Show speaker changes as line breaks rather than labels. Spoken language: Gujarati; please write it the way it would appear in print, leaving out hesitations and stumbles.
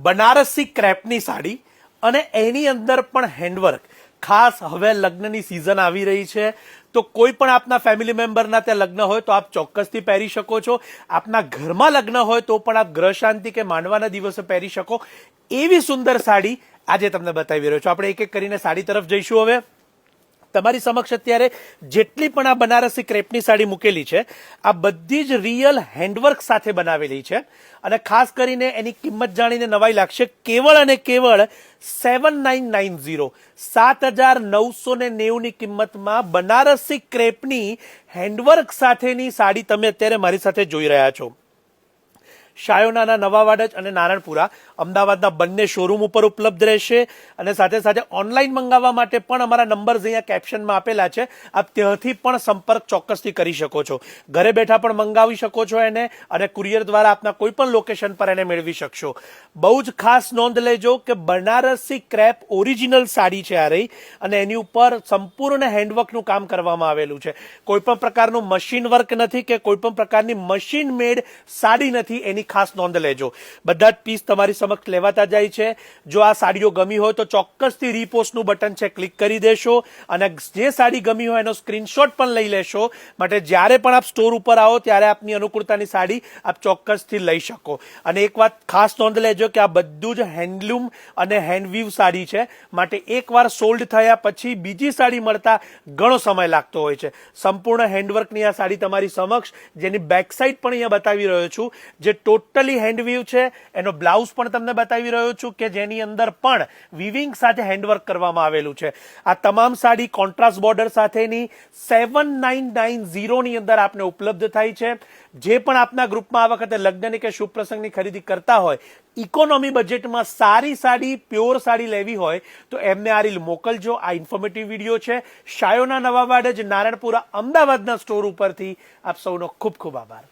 બનારસી ક્રેપની સાડી અને એની અંદર પણ હેન્ડવર્ક. ખાસ હવે લગ્નની સિઝન આવી રહી છે, તો કોઈ પણ આપના ફેમિલી મેમ્બરના ત્યાં લગ્ન હોય તો આપ ચોક્કસથી પહેરી શકો છો. આપના ઘરમાં લગ્ન હોય તો પણ આપ ગ્રહ શાંતિ કે માંડવાના દિવસે પહેરી શકો એવી સુંદર સાડી આજે તમને બતાવી રહ્યો છું. આપણે એક એક કરીને સાડી તરફ જઈશું. હવે તમારી સમક્ષ અત્યારે જેટલી પણ આ બનારસી ક્રેપની સાડી મૂકેલી છે, આ બધી જ રિયલ હેન્ડવર્ક સાથે બનાવેલી છે. અને ખાસ કરીને એની કિંમત જાણીને નવાઈ લાગશે. કેવળ અને કેવળ 7990 7990 ની કિંમતમાં બનારસી ક્રેપની હેન્ડવર્ક સાથેની સાડી તમે અત્યારે મારી સાથે જોઈ રહ્યા છો. શાયોનાના નવાવાડજ અને નારણપુરા અમદાવાદના બંને શોરૂમ ઉપર ઉપલબ્ધ રહેશે. અને સાથે સાથે ઓનલાઈન મંગાવવા માટે પણ અમારા નંબર્સ અહીંયા કેપ્શનમાં આપેલા છે. આપ ત્યાંથી પણ સંપર્ક ચોક્કસથી કરી શકો છો. ઘરે બેઠા પણ મંગાવી શકો છો એને, અને કુરિયર દ્વારા આપના કોઈ પણ લોકેશન પર એને મેળવી શકશો. બહુ જ ખાસ નોંધ લેજો કે બનારસી ક્રેપ ઓરિજિનલ સાડી છે આ રહી, અને એની ઉપર સંપૂર્ણ હેન્ડવર્કનું કામ કરવામાં આવેલું છે. કોઈ પણ પ્રકારનું મશીન વર્ક નથી કે કોઈ પણ પ્રકારની મશીન મેડ સાડી નથી, એની ખાસ નોંધ લેજો. બધા જ પીસ તમારી સમક્ષ લેવાતા જાય છે. જો આ સાડીઓ ગમી હોય તો ચોક્કસથી રીપોસ્ટનું બટન છે, ક્લિક કરી દેશો, અને જે સાડી ગમી હોય એનો સ્ક્રીનશોટ પણ લઈ લેશો. માટે જ્યારે પણ આપ સ્ટોર ઉપર આવો ત્યારે આપની અનુકૂળતાની સાડી આપ ચોક્કસથી લઈ શકો. અને એક વાત ખાસ નોંધ લેજો કે આ બધું જ હેન્ડલૂમ અને હેન્ડવીવ સાડી છે, માટે એકવાર સોલ્ડ થયા પછી બીજી સાડી મળતા ઘણો સમય લાગતો હોય છે. સંપૂર્ણ હેન્ડવર્કની આ સાડી તમારી સમક્ષ, જેની બેક સાઈડ પણ અહીંયા બતાવી રહ્યો છું, જે ટોટલી હેન્ડવીવ છે. એનો બ્લાઉઝ પણ તમને બતાવી રહ્યો છું કે જેની અંદર પણ વિવિંગ સાથે હેન્ડવર્ક કરવામાં આવેલું છે. આ તમામ સાડી કોન્ટ્રાસ્ટ બોર્ડર સાથેની 7990 ની અંદર આપને ઉપલબ્ધ થાય છે. જે પણ આપના ગ્રુપમાં આ વખતે લગ્નની કે શુભ પ્રસંગની ખરીદી કરતા હોય, ઇકોનોમી બજેટમાં સારી સાડી, પ્યોર સાડી લેવી હોય તો એમને આ રીલ મોકલજો. આ ઇન્ફોર્મેટિવ વિડીયો છે શાયોના નવાવાડજ નારણપુરા અમદાવાદના સ્ટોર ઉપરથી. આપ સૌનો ખૂબ ખૂબ આભાર.